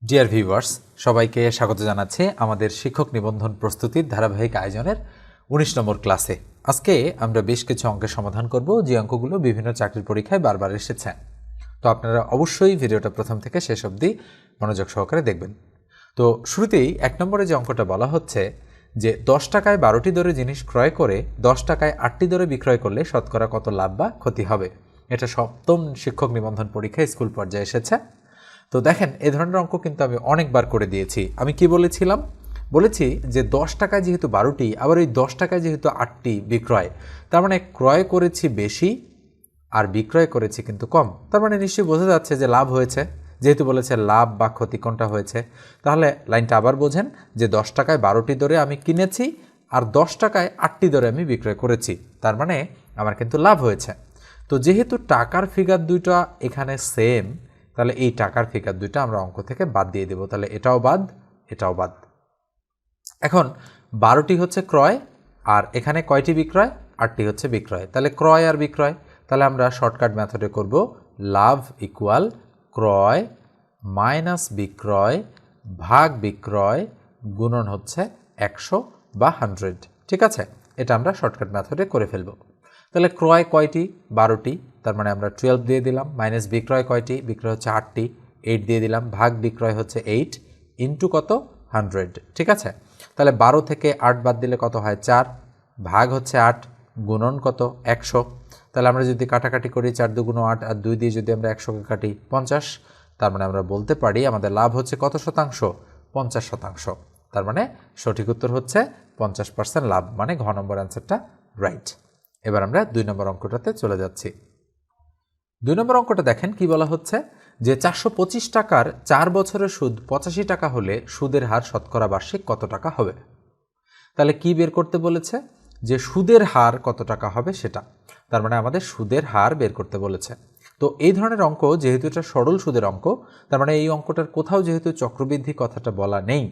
Dear viewers, সবাইকে স্বাগত জানাচ্ছি আমাদের শিক্ষক নিবন্ধন প্রস্তুতির ধারাবাহিক আয়োজনের ১৯ নম্বর ক্লাসে। আজকে আমরা বেশ কিছু অঙ্কের সমাধান করব যে অঙ্কগুলো বিভিন্ন চাকরির পরীক্ষায় বারবার এসেছে। তো আপনারা অবশ্যই ভিডিওটা প্রথম থেকে শেষ অবধি মনোযোগ সহকারে দেখবেন। তো শুরুতেই ১ নম্বরে যে অঙ্কটা বলা হচ্ছে যে ১০ টাকায় ১২টি দরে জিনিস ক্রয় করে ১০ টাকায় ৮টি দরে বিক্রয় করলে শতকরা কত লাভ বা ক্ষতি হবে। এটা সপ্তম শিক্ষক নিবন্ধন পরীক্ষায় স্কুল পর্যায়ে এসেছে। তো দেখেন, এই ধরনের অঙ্ক কিন্তু আমি অনেকবার করে দিয়েছি। আমি কি বলেছিলাম? বলেছি যে ১০ টাকায় যেহেতু ১২টি, আবার ওই ১০ টাকায় যেহেতু ৮টি বিক্রয়, তার মানে ক্রয় করেছি বেশি আর বিক্রয় করেছি কিন্তু কম। তার মানে নিশ্চয়ই বোঝা যাচ্ছে যে লাভ হয়েছে। যেহেতু বলেছে লাভ বা ক্ষতি কোনটা হয়েছে, তাহলে লাইনটা আবার বোঝেন যে ১০ টাকায় ১২টি দরে আমি কিনেছি আর ১০ টাকায় ৮টি দরে আমি বিক্রয় করেছি, তার মানে আমার কিন্তু লাভ হয়েছে। তো যেহেতু টাকার ফিগার দুইটা এখানে সেম, তাহলে এই টাকার ফিগার দুইটা আমরা অঙ্ক থেকে বাদ দিয়ে দেব। তাহলে এটাও বাদ, এটাও বাদ। এখন ১২টি হচ্ছে ক্রয় আর এখানে কয়টি বিক্রয়? ৮টি হচ্ছে বিক্রয়। তাহলে ক্রয় আর বিক্রয়, তাহলে আমরা শর্টকাট মেথডে করব লাভ ইকুয়াল ক্রয় মাইনাস বিক্রয় ভাগ বিক্রয় গুণন হচ্ছে ১০০ বা 100। ঠিক আছে, এটা আমরা শর্টকাট মেথডে করে ফেলব। তাহলে ক্রয় কয়টি? ১২টি, তার মানে আমরা 12 দিয়ে দিলাম। মাইনাস বিক্রয় কয়টি? বিক্রয় হচ্ছে 8টি, 8 দিয়ে দিলাম। ভাগ বিক্রয় হচ্ছে 8 ইন্টু কত? 100। ঠিক আছে, তাহলে ১২ থেকে 8 বাদ দিলে কত হয়? 4, ভাগ হচ্ছে 8, গুণন কত? 100। তাহলে আমরা যদি কাটাকাটি করি 4 দুগুণ 8 আর 2 দিয়ে যদি আমরা 100কে কাটি 50, তার মানে আমরা বলতে পারি আমাদের লাভ হচ্ছে কত শতাংশ? 50%। তার মানে সঠিক উত্তর হচ্ছে 50% লাভ, মানে ঘ নম্বর অ্যান্সারটা রাইট। এবার আমরা 2 নম্বর অঙ্কটাতে চলে যাচ্ছি। 2 নম্বর অঙ্কটা দেখেন কি বলা হচ্ছে যে 425 টাকার 4 বছরের সুদ 85 টাকা হলে সুদের হার শতকরা বার্ষিক কত টাকা হবে? তাহলে কি বের করতে বলেছে? যে সুদের হার কত টাকা হবে সেটা। তার মানে আমাদের সুদের হার বের করতে বলেছে। তো এই ধরনের অঙ্ক যেহেতু এটা সরল সুদের অঙ্ক, তার মানে এই অঙ্কটার কোথাও যেহেতু চক্রবৃদ্ধি কথাটা বলা নেই,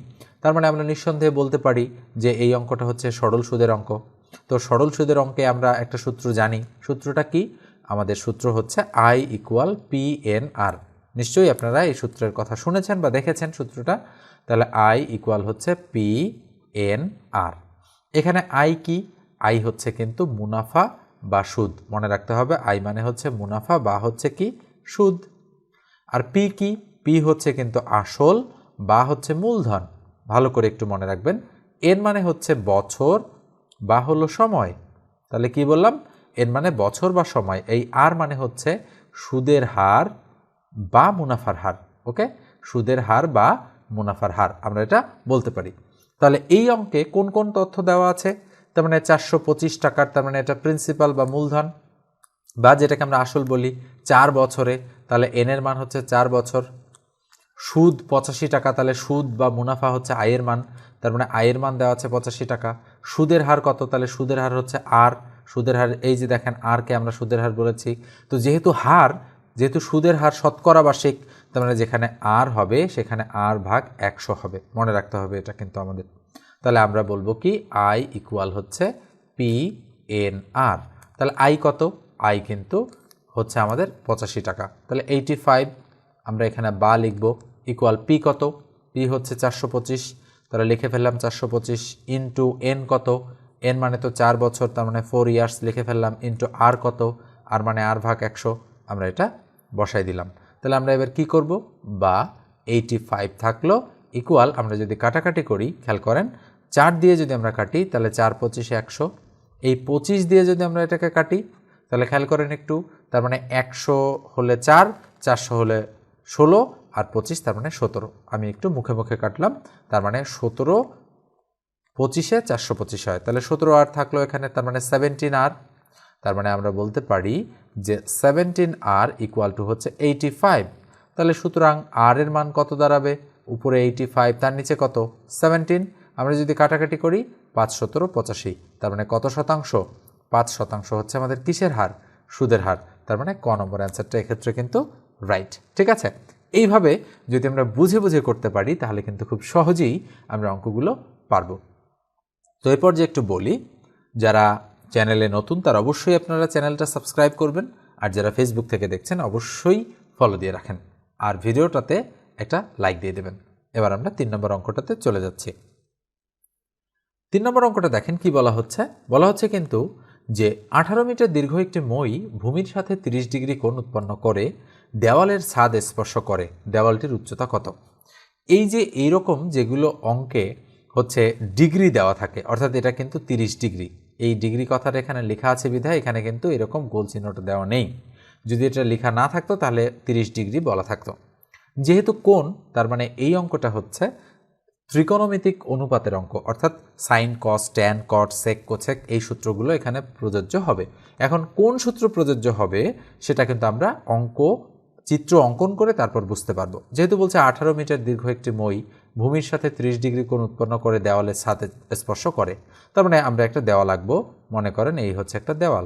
তার মানে আমরা নিঃসন্দেহে বলতে পারি যে এই অঙ্কটা হচ্ছে সরল সুদের অঙ্ক। তো সরল সুদের অঙ্কে আমরা একটা সূত্র জানি। সূত্রটা কি? আমাদের সূত্র হচ্ছে আই ইকুয়াল পি এন আর। নিশ্চয়ই আপনারা এই সূত্রের কথা শুনেছেন বা দেখেছেন সূত্রটা। তাহলে আই ইকুয়াল হচ্ছে পি এন আর। এখানে আই কি? আই হচ্ছে কিন্তু মুনাফা বা সুদ। মনে রাখতে হবে আই মানে হচ্ছে মুনাফা বা হচ্ছে কি? সুদ। আর পি কি? পি হচ্ছে কিন্তু আসল বা হচ্ছে মূলধন। ভালো করে একটু মনে রাখবেন। এন মানে হচ্ছে বছর বা হলো সময়। তাহলে কি বললাম? এন মানে বছর বা সময়। এই আর মানে হচ্ছে সুদের হার বা মুনাফার হার। ওকে, সুদের হার বা মুনাফার হার আমরা এটা বলতে পারি। তাহলে এই অঙ্কে কোন কোন তথ্য দেওয়া আছে? তার মানে 425 টাকার, তার মানে এটা প্রিন্সিপাল বা মূলধন বা যেটাকে আমরা আসল বলি, 4 বছরে, তাহলে এন এর মান হচ্ছে 4 বছর। সুদ 85 টাকা, তাহলে সুদ বা মুনাফা হচ্ছে আয়ের মান, তার মানে আয়ের মান দেওয়া আছে 85 টাকা। সুদের হার কত? তাহলে সুদের হার হচ্ছে আর। সুদের হার এই যে দেখেন আরকে আমরা সুদের হার বলেছি। তো যেহেতু সুদের হার শতকরা বার্ষিক, তার মানে যেখানে আর হবে সেখানে আর ভাগ 100 হবে। মনে রাখতে হবে এটা কিন্তু আমাদের। তাহলে আমরা বলবো কি? আই ইকুয়াল হচ্ছে পি এন আর। তাহলে আই কত? আই কিন্তু হচ্ছে আমাদের 85 টাকা। তাহলে 85 আমরা এখানে বা লিখব ইকুয়াল পি কত? পি হচ্ছে 425। তাহলে লিখে ফেললাম 425 ইন্টু এন কত? এন মানে তো 4 বছর, তার মানে 4 ইয়ার্স লিখে ফেললাম। ইন্টু আর কত? আর মানে আর ভাগ 100। আমরা এটা বসাই দিলাম। তাহলে আমরা এবার কি করব? বা 85 থাকলো ইকুয়াল, আমরা যদি কাটাকাটি করি খেয়াল করেন 4 দিয়ে যদি আমরা কাটি তাহলে 4 25 100। এই 25 দিয়ে যদি আমরা এটাকে কাটি তাহলে খেয়াল করেন একটু, তার মানে 100 হলে 4, 400 হলে 16 আর 25 তার মানে 17। আমি একটু মুখে মুখে কাটলাম, তার মানে 17 25-এ 425 হয়। তাহলে 17 আর থাকলো এখানে, তার মানে 17 আর। তার মানে আমরা বলতে পারি যে 17 আর ইকুয়াল টু হচ্ছে 85। তাহলে সুতরাং আর এর মান কত দাঁড়াবে? উপরে 85, তার নিচে কত? 17। আমরা যদি কাটাকাটি করি 5 17 85, তার মানে কত শতাংশ? 5% হচ্ছে আমাদের কিসের হার? সুদের হার। তার মানে ক নম্বর অ্যান্সারটা এক্ষেত্রে কিন্তু রাইট। ঠিক আছে, এইভাবে যদি আমরা বুঝে বুঝে করতে পারি তাহলে কিন্তু খুব সহজেই আমরা অঙ্কগুলো পারবো। তো এরপর যে একটু বলি, যারা চ্যানেলে নতুন তারা অবশ্যই আপনারা চ্যানেলটা সাবস্ক্রাইব করবেন, আর যারা ফেসবুক থেকে দেখছেন অবশ্যই ফলো দিয়ে রাখেন। আর ভিডিওটাতে একটা লাইক দিয়ে দেবেন। এবার আমরা 3 নম্বর অঙ্কটাতে চলে যাচ্ছি। 3 নম্বর অঙ্কটা দেখেন কি বলা হচ্ছে কিন্তু যে 18 মিটার দীর্ঘ একটি মই ভূমির সাথে 30 ডিগ্রি কোণ উৎপন্ন করে দেওয়ালের ছাদ স্পর্শ করে, দেওয়ালটির উচ্চতা কত? এই যে এইরকম যেগুলো অঙ্কে হচ্ছে ডিগ্রি দেওয়া থাকে, অর্থাৎ এটা কিন্তু 30 ডিগ্রি, এই ডিগ্রি কথাটা এখানে লেখা আছে বিধায় এখানে কিন্তু এরকম গোল চিহ্নটা দেওয়া নেই। যদি এটা লেখা না থাকতো তাহলে 30 ডিগ্রি বলা থাকতো। যেহেতু কোণ, তার মানে এই অঙ্কটা হচ্ছে ত্রিকোণমিতিক অনুপাতের অঙ্ক, অর্থাৎ সাইন, কস, ট্যান, কট, সেক, কোসেক এই সূত্রগুলো এখানে প্রযোজ্য হবে। এখন কোন সূত্র প্রযোজ্য হবে সেটা কিন্তু আমরা চিত্র অঙ্কন করে তারপর বুঝতে পারবো। যেহেতু বলছে 18 মিটার দীর্ঘ একটি মই ভূমির সাথে 30 ডিগ্রি কোণ উৎপন্ন করে দেওয়ালের সাথে স্পর্শ করে, তার মানে আমরা একটা দেওয়াল আঁকবো। মনে করেন এই হচ্ছে একটা দেওয়াল।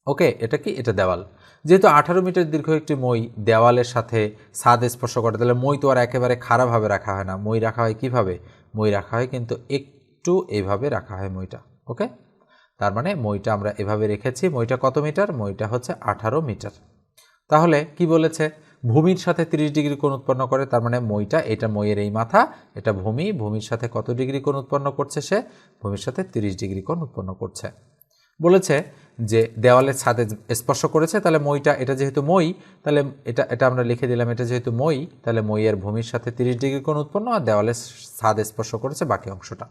ওকে, এটা কি? এটা দেওয়াল। যেহেতু 18 মিটার দীর্ঘ একটি মই দেওয়ালের সাথে ছাদ স্পর্শ করে, তাহলে মই তো আর একেবারে খাড়াভাবে রাখা হয় না। মই রাখা হয় কিভাবে? মই রাখা হয় কিন্তু একটু এইভাবে রাখা হয় মইটা। ওকে, তার মানে মইটা আমরা এভাবে রেখেছি। মইটা কত মিটার? মইটা হচ্ছে 18 মিটার। তাহলে কি বলেছে? ভূমির সাথে 30 ডিগ্রি কোণ উৎপন্ন করে, তার মানে মইটা, এটা মইয়ের এই মাথা, এটা ভূমি, ভূমির সাথে কত ডিগ্রি কোণ উৎপন্ন করছে সে? ভূমির সাথে 30 ডিগ্রি কোণ উৎপন্ন করছে। বলেছে যে দেওয়ালের ছাদে স্পর্শ করেছে, তাহলে মইটা, এটা যেহেতু মই, তাহলে এটা আমরা লিখে দিলাম, এটা যেহেতু মই, তাহলে মইয়ের ভূমির সাথে 30 ডিগ্রি কোণ উৎপন্ন, আর দেওয়ালের ছাদ স্পর্শ করেছে বাকি অংশটা।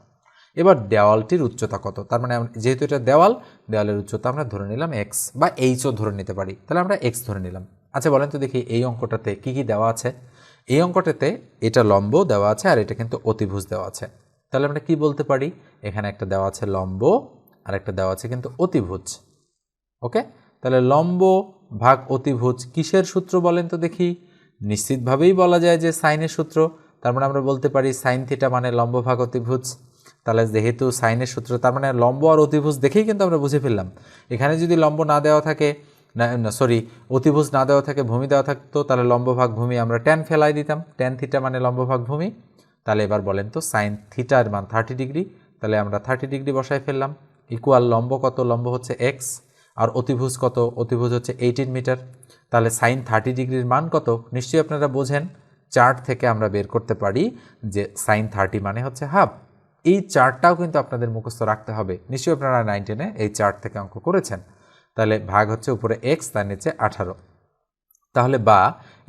এবার দেওয়ালটির উচ্চতা কত? তার মানে যেহেতু এটা দেওয়ালের উচ্চতা আমরা ধরে নিলাম এক্স, বা এইচও ধরে নিতে পারি, তাহলে আমরা এক্স ধরে নিলাম। আচ্ছা বলেন তো দেখি এই অঙ্কটাতে কি কি দেওয়া আছে? এই অঙ্কটাতে এটা লম্ব দেওয়া আছে আর এটা কিন্তু অতিভুজ দেওয়া আছে। তাহলে আমরা কি বলতে পারি? এখানে একটা দেওয়া আছে লম্ব আর একটা দেওয়া আছে কিন্তু অতিভুজ। ওকে, তাহলে লম্ব ভাগ অতিভুজ কিসের সূত্র বলেন তো দেখি? নিশ্চিতভাবেই বলা যায় যে সাইনের সূত্র। তার মানে আমরা বলতে পারি সাইন থিটা মানে লম্ব ভাগ অতিভুজ। তাহলে যেহেতু সাইনের সূত্র, তার মানে লম্ব আর অতিভুজ দেখেই কিন্তু আমরা বুঝে ফেললাম। এখানে যদি লম্ব না দেওয়া থাকে, অতিভুজ না দেওয়া থাকে, ভূমি দেওয়া থাকতো, তাহলে লম্ব ভাগ ভূমি আমরা ট্যান ফেলাই দিতাম। ট্যান থিটা মানে লম্ব ভাগ ভূমি। তাহলে এবার বলেন তো সাইন থিটার মান 30 ডিগ্রি, তাহলে আমরা 30 ডিগ্রি বসাই ফেললাম। ইকুয়াল লম্ব কত? লম্ব হচ্ছে এক্স, আর অতিভুজ কত? অতিভুজ হচ্ছে 18 মিটার। তাহলে সাইন 30 ডিগ্রির মান কত? নিশ্চয়ই আপনারা বোঝেন, চার্ট থেকে আমরা বের করতে পারি যে সাইন 30 মানে হচ্ছে হাফ। এই চার্টটাও কিন্তু আপনাদের মুখস্থ রাখতে হবে। নিশ্চয়ই আপনারা 9 10-এ এই চার্ট থেকে অঙ্ক করেছেন। তাহলে ভাগ হচ্ছে উপরে এক্স, তার নিচে 18। তাহলে বা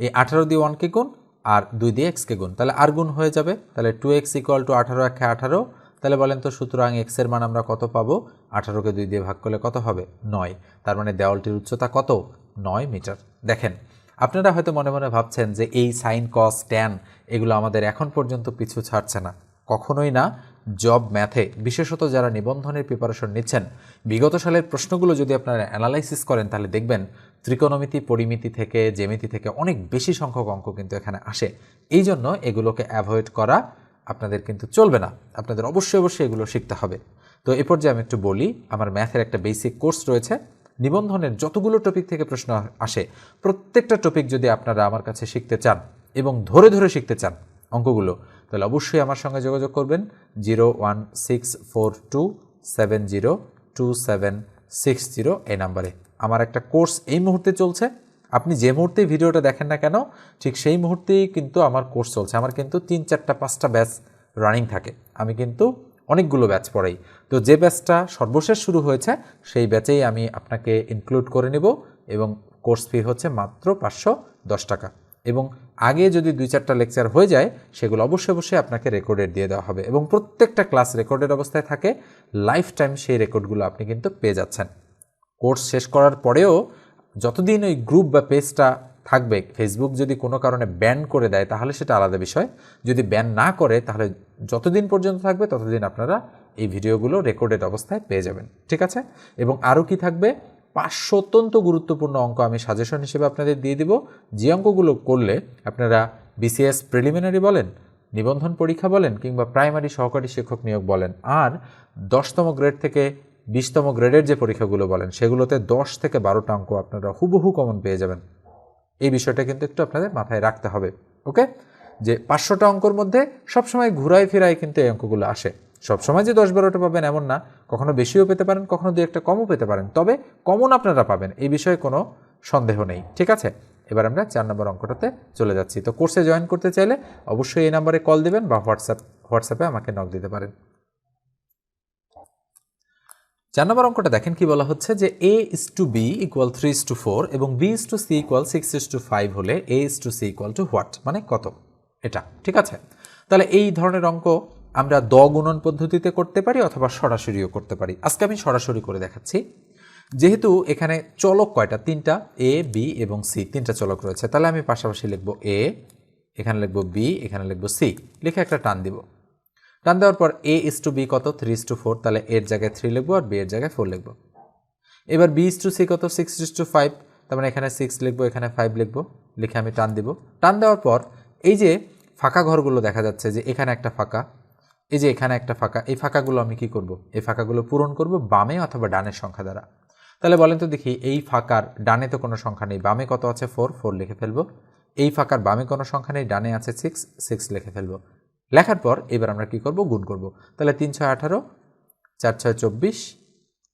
এই 18 দিয়ে 1কে গুণ আর 2 দিয়ে এক্সকে গুণ, তাহলে আর গুণ হয়ে যাবে। তাহলে 2x = 18, 18। তাহলে বলেন তো সুতরাং এক্স এর মান আমরা কত পাবো? 18কে 2 দিয়ে ভাগ করলে কত হবে? 9। তার মানে দেওয়ালটির উচ্চতা কত? 9 মিটার। দেখেন, আপনারা হয়তো মনে মনে ভাবছেন যে এই সাইন, কস, ট্যান এগুলো আমাদের এখন পর্যন্ত পিছু ছাড়ছে না। কখনোই না। জব ম্যাথে বিশেষত যারা নিবন্ধনের প্রিপারেশন নিচ্ছেন, বিগত সালের প্রশ্নগুলো যদি আপনারা অ্যানালাইসিস করেন তাহলে দেখবেন ত্রিকোণমিতি, পরিমিতি থেকে, জ্যামিতি থেকে অনেক বেশি সংখ্যক অঙ্ক কিন্তু এখানে আসে। এই জন্য এগুলোকে অ্যাভয়েড করা আপনাদের কিন্তু চলবে না। আপনাদের অবশ্যই এগুলো শিখতে হবে। তো এ পর্যায়ে আমি একটু বলি, আমার ম্যাথের একটা বেসিক কোর্স রয়েছে। নিবন্ধনের যতগুলো টপিক থেকে প্রশ্ন আসে, প্রত্যেকটা টপিক যদি আপনারা আমার কাছে শিখতে চান এবং ধরে ধরে শিখতে চান অঙ্কগুলো, তাহলে অবশ্যই আমার সঙ্গে যোগাযোগ করবেন 01642702760 এই নাম্বারে। আমার একটা কোর্স এই মুহূর্তে চলছে। আপনি যে মুহূর্তে ভিডিওটা দেখেন না কেন, ঠিক সেই মুহূর্তেই কিন্তু আমার কোর্স চলছে। আমার কিন্তু 3, 4, 5টা ব্যাচ রানিং থাকে। আমি কিন্তু অনেকগুলো ব্যাচ পড়াই। তো যে ব্যাচটা সর্বশেষ শুরু হয়েছে সেই ব্যাচেই আমি আপনাকে ইনক্লুড করে নেব, এবং কোর্স ফি হচ্ছে মাত্র 510 টাকা। এবং আগে যদি 2-4টা লেকচার হয়ে যায় সেগুলো অবশ্যই আপনাকে রেকর্ডেড দিয়ে দেওয়া হবে, এবং প্রত্যেকটা ক্লাস রেকর্ডেড অবস্থায় থাকে। লাইফ টাইম সেই রেকর্ডগুলো আপনি কিন্তু পেয়ে যাচ্ছেন। কোর্স শেষ করার পরেও যতদিন ওই গ্রুপ বা পেজটা থাকবে, ফেসবুক যদি কোনো কারণে ব্যান করে দেয় তাহলে সেটা আলাদা বিষয়। যদি ব্যান না করে তাহলে যতদিন পর্যন্ত থাকবে ততদিন আপনারা এই ভিডিওগুলো রেকর্ডেড অবস্থায় পেয়ে যাবেন। ঠিক আছে? এবং আরও কি থাকবে? 500 অত্যন্ত গুরুত্বপূর্ণ অঙ্ক আমি সাজেশন হিসেবে আপনাদের দিয়ে দিব, যে অঙ্কগুলো করলে আপনারা বিসিএস প্রিলিমিনারি বলেন, নিবন্ধন পরীক্ষা বলেন, কিংবা প্রাইমারি সহকারী শিক্ষক নিয়োগ বলেন, আর 10তম গ্রেড থেকে 20তম গ্রেডের যে পরীক্ষাগুলো বলেন, সেগুলোতে 10 থেকে 12টা অঙ্ক আপনারা হুবহু কমন পেয়ে যাবেন। এই বিষয়টা কিন্তু একটু আপনাদের মাথায় রাখতে হবে। ওকে, যে 500টা অঙ্কর মধ্যে সবসময় ঘুরায় ফিরায় কিন্তু এই অঙ্কগুলো আসে। সবসময় যে 10-12টা পাবেন এমন না, কখনো বেশিও পেতে পারেন, কখনো 2-1টা কমও পেতে পারেন, তবে কমন আপনারা পাবেন, এই বিষয়ে কোনো সন্দেহ নেই। ঠিক আছে? এবার আমরা 4 নম্বর অঙ্কটাতে চলে যাচ্ছি। তো কোর্সে জয়েন করতে চাইলে অবশ্যই এই নাম্বারে কল দিবেন বা হোয়াটসঅ্যাপে আমাকে নক দিতে পারেন। 4 নম্বর অঙ্কটা দেখেন কি বলা হচ্ছে যে a:b = 3:4 এবং b:c = 6:5 হলে a:c = হোয়াট, মানে কত, এটা ঠিক আছে। তাহলে এই ধরনের অঙ্ক আমরা দ গুণন পদ্ধতিতে করতে পারি অথবা সরাসরিও করতে পারি। আজকে আমি সরাসরি করে দেখাচ্ছি। যেহেতু এখানে চলক কয়টা, 3টা, a, b এবং c, 3টা চলক রয়েছে, তাহলে আমি পাশাপাশি লিখব a, এখানে লিখব b, এখানে লিখব c, লিখে একটা টান দিব। টান দেওয়ার পর a:b কত, 3:4, তাহলে এর জায়গায় 3 লিখব আর b এর জায়গায় 4 লিখব। এবার b:c কত, 6:5, তার মানে এখানে 6 লিখব, এখানে 5 লিখব, লিখে আমি টান দিব। টান দেওয়ার পর এই যে ফাঁকা ঘরগুলো দেখা যাচ্ছে, যে এখানে একটা ফাঁকা, এই যে এখানে একটা ফাঁকা, এই ফাঁকাগুলো আমি কি করব, এই ফাঁকাগুলো পূরণ করব বামে অথবা ডানের সংখ্যা দ্বারা। তাহলে বলেন তো দেখি, এই ফাঁকার ডানে তো কোনো সংখ্যা নেই, বামে কত আছে, 4, 4 লিখে ফেলবো। এই ফাঁকার বামে কোনো সংখ্যা নেই, ডানে আছে 6, 6 লিখে ফেলবো। লেখার পর এবার আমরা কি করব, গুণ করব। তাহলে 3 6 18, 4 6 24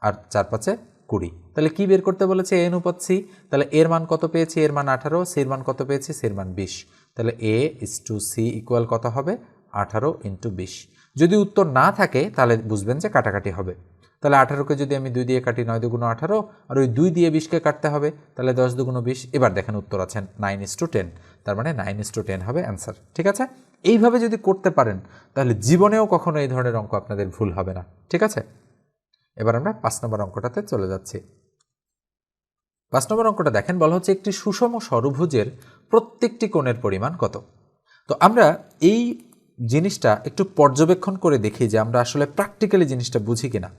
আর 4 5 20। তাহলে কি বের করতে বলেছে, a অনুপাত c। তাহলে এর মান কত পেয়েছি, এর মান 18, c এর মান কত পেয়েছি, c এর মান 20। তাহলে a:c ইকুয়াল কত হবে, 18 × 20। যদি উত্তর না থাকে তাহলে বুঝবেন যে কাটাকাটি হবে। তাহলে 18কে যদি আমি 2 দিয়ে কাটি, 9 2 18, আর ওই 2 দিয়ে 20কে কাটতে হবে, তাহলে 10 2 20। এবার দেখেন উত্তর আছে 9:10, তার মানে 9:10 হবে অ্যান্সার। ঠিক আছে, এইভাবে যদি করতে পারেন তাহলে জীবনেও কখনো এই ধরনের অঙ্ক আপনাদের ভুল হবে না। ঠিক আছে, এবার আমরা 5 নম্বর অঙ্কটাতে চলে যাচ্ছি। 5 নম্বর অঙ্কটা দেখেন, বলা হচ্ছে একটি সুষম ষড়ভুজের প্রত্যেকটি কোণের পরিমাণ কত। তো আমরা এই জিনিসটা একটু পর্যবেক্ষণ করে দেখি যে আমরা আসলে প্র্যাকটিক্যালি জিনিসটা বুঝি কিনা।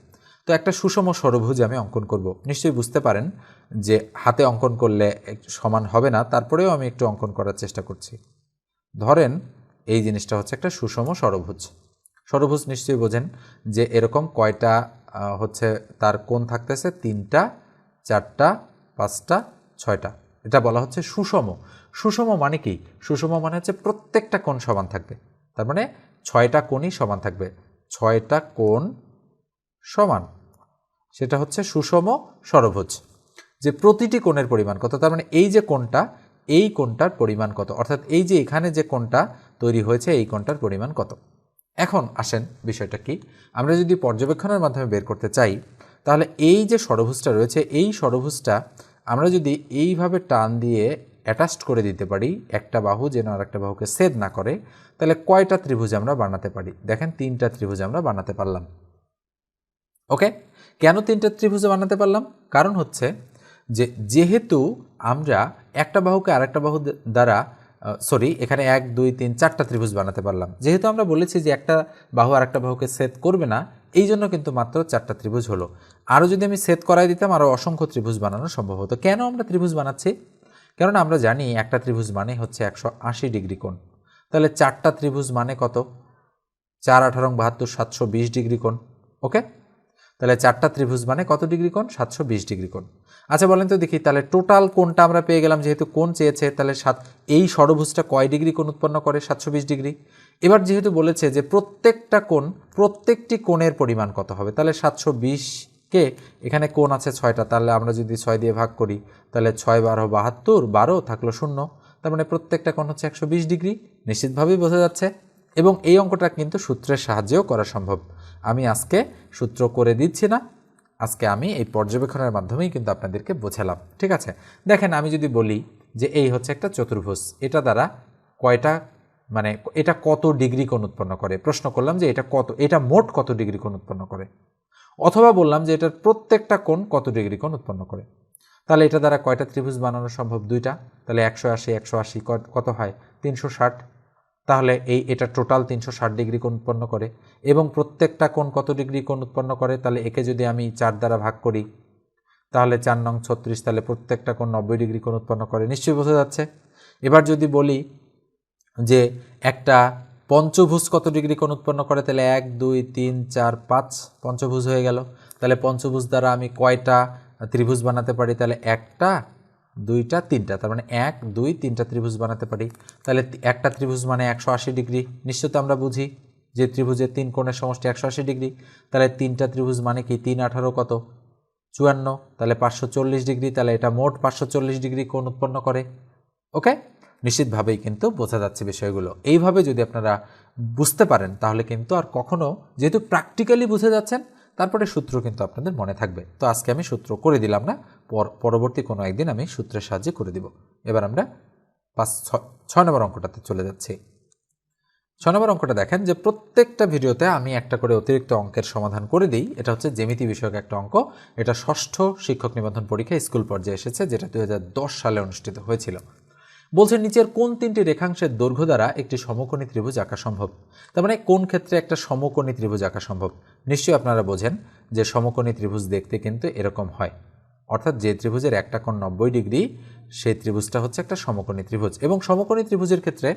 তো একটা সুষম ষড়ভুজ আমি অঙ্কন করব। নিশ্চয়ই বুঝতে পারেন যে হাতে অঙ্কন করলে সমান হবে না, তারপরেও আমি একটু অঙ্কন করার চেষ্টা করছি। ধরেন এই জিনিসটা হচ্ছে একটা সুষম ষড়ভুজ। ষড়ভুজ নিশ্চয়ই বোঝেন যে এরকম কয়টা হচ্ছে তার কোণ থাকতেছে, 3টা, 4টা, 5টা, 6টা। এটা বলা হচ্ছে সুষম। সুষম মানে কি, সুষম মানে হচ্ছে প্রত্যেকটা কোণ সমান থাকবে, তার মানে 6টা কোণই সমান থাকবে, 6টা কোণ সমান, সেটা হচ্ছে সুষম ষড়ভুজ। যে প্রতিটি কোণের পরিমাণ কত, তার মানে এই যে কোণটা, এই কোণটার পরিমাণ কত, অর্থাৎ এই যে এখানে যে কোণটা তৈরি হয়েছে এই কোণটার পরিমাণ কত। এখন আসেন বিষয়টা কি, আমরা যদি পর্যবেক্ষণের মাধ্যমে বের করতে চাই, তাহলে এই যে ষড়ভুজটা রয়েছে, এই ষড়ভুজটা আমরা যদি এইভাবে টান দিয়ে অ্যাটাচড করে দিতে পারি, একটা বাহু যেন আর একটা বাহুকে ছেদ না করে, তাহলে কয়টা ত্রিভুজ আমরা বানাতে পারি। দেখেন 3টা ত্রিভুজ আমরা বানাতে পারলাম। ওকে, কেন 3টা ত্রিভুজ বানাতে পারলাম, কারণ হচ্ছে যে যেহেতু আমরা একটা বাহুকে আরেকটা বাহু দ্বারা এখানে 1 2 3 4টা ত্রিভুজ বানাতে পারলাম। যেহেতু আমরা বলেছি যে একটা বাহু আরেকটা বাহুকে ছেদ করবে না, এই জন্য কিন্তু মাত্র 4টা ত্রিভুজ হলো। আরও যদি আমি ছেদ করাই দিতাম আরও অসংখ্য ত্রিভুজ বানানো সম্ভব হতো। কেন আমরা ত্রিভুজ বানাচ্ছি, কারণ আমরা জানি একটা ত্রিভুজ মানে হচ্ছে 180 ডিগ্রি কোণ। তাহলে 4টা ত্রিভুজ মানে কত, 4 18 72 720 ডিগ্রি কোণ। ওকে, তাহলে 4টা ত্রিভুজ মানে কত ডিগ্রি কোণ, 720 ডিগ্রি কোণ। আচ্ছা বলেন তো দেখি, তাহলে টোটাল কোণটা আমরা পেয়ে গেলাম, যেহেতু কোণ চেয়েছে, তাহলে এই ষড়ভুজটা কয় ডিগ্রি কোণ উৎপন্ন করে, 720 ডিগ্রি। এবার যেহেতু বলেছে যে প্রত্যেকটা কোণ, প্রত্যেকটি কোণের পরিমাণ কত হবে, তাহলে 720কে, এখানে কোণ আছে 6টা, তাহলে আমরা যদি 6 দিয়ে ভাগ করি, তাহলে 6 12 72, 12 থাকলো 0, তার মানে প্রত্যেকটা কোণ হচ্ছে 120 ডিগ্রি। নিশ্চিতভাবেই বোঝা যাচ্ছে। এবং এই অঙ্কটা কিন্তু সূত্রের সাহায্যেও করা সম্ভব। আমি আজকে সূত্র করে দিচ্ছি না, আজকে আমি এই পর্যবেক্ষণের মাধ্যমেই কিন্তু আপনাদেরকে বোঝালাম। ঠিক আছে, দেখেন আমি যদি বলি যে এই হচ্ছে একটা চতুর্ভুজ, এটা দ্বারা কয়টা, মানে এটা কত ডিগ্রি কোণ উৎপন্ন করে, প্রশ্ন করলাম যে এটা কত, এটা মোট কত ডিগ্রি কোণ উৎপন্ন করে, অথবা বললাম যে এটার প্রত্যেকটা কোণ কত ডিগ্রি কোণ উৎপন্ন করে। তাহলে এটা দ্বারা কয়টা ত্রিভুজ বানানো সম্ভব, 2টা। তাহলে 180 180 কত হয়, 360। তাহলে এটা টোটাল 360 ডিগ্রি কোণ উৎপন্ন করে। এবং প্রত্যেকটা কোণ কত ডিগ্রি কোণ উৎপন্ন করে, তাহলে একে যদি আমি 4 দ্বারা ভাগ করি, তাহলে 4 নং 36, তাহলে প্রত্যেকটা কোণ 90 ডিগ্রি কোণ উৎপন্ন করে। নিশ্চয়ই বোঝা যাচ্ছে। এবার যদি বলি যে একটা পঞ্চভুজ কত ডিগ্রি কোণ উৎপন্ন করে, তাহলে 1 2 3 4 5 পঞ্চভুজ হয়ে গেল। তাহলে পঞ্চভুজ দ্বারা আমি কয়টা ত্রিভুজ বানাতে পারি, তাহলে 1টা 2টা 3টা, তার মানে 1 2 3টা ত্রিভুজ বানাতে পারি। তাহলে একটা ত্রিভুজ মানে 180 ডিগ্রি, নিশ্চয়ই আমরা বুঝি যে ত্রিভুজের 3 কোণের সমষ্টি 180 ডিগ্রি। তাহলে 3টা ত্রিভুজ মানে কি, 3 18 কত, 54, তাহলে 540 ডিগ্রি। তাহলে এটা মোট 540 ডিগ্রি কোণ উৎপন্ন করে। ওকে, নিশ্চিতভাবেই কিন্তু বোঝা যাচ্ছে বিষয়গুলো। এইভাবে যদি আপনারা বুঝতে পারেন তাহলে কিন্তু আর কখনো, যেহেতু প্র্যাকটিক্যালি বুঝে যাচ্ছেন, তারপরে সূত্র কিন্তু আপনাদের মনে থাকবে। তো আজকে আমি সূত্র করে দিলাম না, পরবর্তী কোনো একদিন আমি সূত্রের সাহায্যে করে দিব। এবার আমরা 6 নম্বর অঙ্কটাতে চলে যাচ্ছি। 6 নম্বর অঙ্কটা দেখেন যে প্রত্যেকটা ভিডিওতে আমি একটা করে অতিরিক্ত অঙ্কের সমাধান করে দিই। এটা হচ্ছে জ্যামিতি বিষয়ক একটা অঙ্ক। এটা ষষ্ঠ শিক্ষক নিবন্ধন পরীক্ষা স্কুল পর্যায়ে এসেছে, যেটা 2010 সালে অনুষ্ঠিত হয়েছিল। বলছে নিচের কোন 3টি রেখাংশের দৈর্ঘ্য দ্বারা একটি সমকোণী ত্রিভুজ আঁকা সম্ভব। তার মানে কোন ক্ষেত্রে একটা সমকোণী ত্রিভুজ আঁকা সম্ভব। নিশ্চয়ই আপনারা বোঝেন যে সমকোণী ত্রিভুজ দেখতে কিন্তু এরকম হয়, অর্থাৎ যে ত্রিভুজের একটা কোণ 90 ডিগ্রি সেই ত্রিভুজটা হচ্ছে একটা সমকোণী ত্রিভুজ। এবং সমকোণী ত্রিভুজের ক্ষেত্রে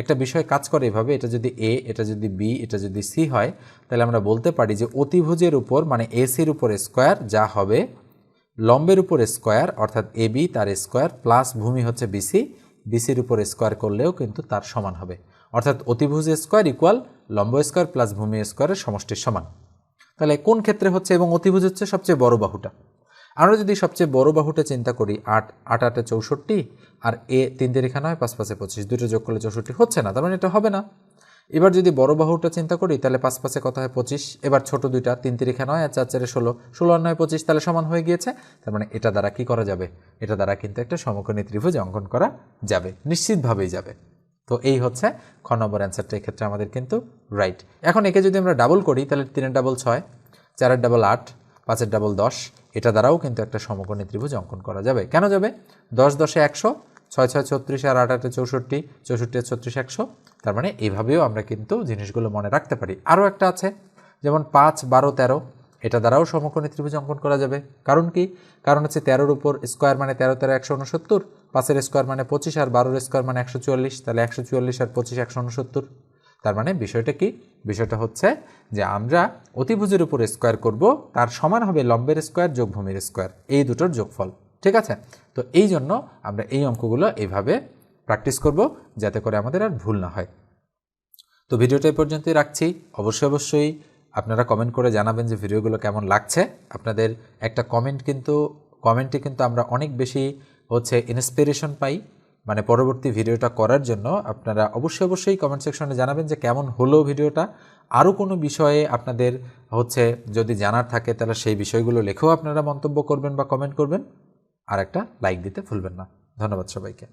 একটা বিষয় কাজ করে এভাবে, এটা যদি এ, এটা যদি বি, এটা যদি সি হয়, তাহলে আমরা বলতে পারি যে অতিভুজের উপর মানে এসির উপর স্কোয়ার যা হবে লম্বের উপর স্কোয়ার, অর্থাৎ এ বি তার স্কোয়ার প্লাস ভূমি হচ্ছে বিসি, বিসির উপর স্কোয়ার করলেও কিন্তু তার সমান হবে। অর্থাৎ অতিভুজ স্কোয়ার ইকুয়াল লম্ব স্কোয়ার প্লাস ভূমি স্কোয়ারের সমষ্টির সমান। তাহলে কোন ক্ষেত্রে হচ্ছে, এবং অতিভুজ হচ্ছে সবচেয়ে বড় বাহুটা। আমরা যদি সবচেয়ে বড় বাহুটা চিন্তা করি, 8 8 8 64, আর এ 3 দিয়ে রেখা নয় 5 5 25, দুটো যোগ করলে 64 হচ্ছে না, তার মানে এটা হবে না। এবার যদি বড় বাহুটা চিন্তা করি তাহলে 5 5 কত হয় 25, এবার ছোট দুইটা 3 3 রেখা নয় আর 4 4 16, 16 আর 9 25, তাহলে সমান হয়ে গিয়েছে। তার মানে এটা দ্বারা কি করা যাবে, এটা দ্বারা কিন্তু একটা সমকোণী ত্রিভুজ অঙ্কন করা যাবে, নিশ্চিতভাবেই যাবে। তো এই হচ্ছে খ নম্বর অ্যান্সারটা এক্ষেত্রে আমাদের কিন্তু রাইট। এখন একে যদি আমরা ডাবল করি তাহলে 3 ডাবল 6, 4 ডাবল 8, 5 ডাবল 10, এটা দ্বারাও কিন্তু একটা সমকোণী ত্রিভুজ অঙ্কন করা যাবে। কেন যাবে? 10 10 100, 6 6 36 আর 8 8 64, 64 36 100। তার মানে এইভাবেও আমরা কিন্তু জিনিসগুলো মনে রাখতে পারি। আরও একটা আছে, যেমন 5 12 13, এটা দ্বারাও সমকোণী ত্রিভুজ অঙ্কন করা যাবে। কারণ কি? কারণ হচ্ছে 13-র উপর স্কোয়ার মানে 13 13 169, 5-এর স্কোয়ার মানে 25, আর 12-এর স্কোয়ার মানে 144, তাহলে 144 আর 25 169। তার মানে বিষয়টা কি? বিষয়টা হচ্ছে যে আমরা অতিভুজের উপর স্কোয়ার করব, তার সমান হবে লম্বের স্কোয়ার যোগ ভূমির স্কোয়ার, এই দুটোর যোগফল। ঠিক আছে? তো এই জন্য আমরা এই অঙ্কগুলো এইভাবে প্র্যাকটিস করব যাতে করে আমাদের আর ভুল না হয়। তো ভিডিওটা এই পর্যন্তই রাখছি। অবশ্যই আপনারা কমেন্ট করে জানাবেন যে ভিডিওগুলো কেমন লাগছে। আপনাদের একটা কমেন্টে কিন্তু আমরা অনেক বেশি হচ্ছে ইন্সপিরেশন পাই, মানে পরবর্তী ভিডিওটা করার জন্য। আপনারা অবশ্যই কমেন্ট সেকশনে জানাবেন যে কেমন হলো ভিডিওটা। আরও কোনো বিষয়ে আপনাদের হচ্ছে যদি জানার থাকে তাহলে সেই বিষয়গুলো লেখেও আপনারা মন্তব্য করবেন বা কমেন্ট করবেন। আর একটা লাইক দিতে ভুলবেন না। ধন্যবাদ সবাইকে।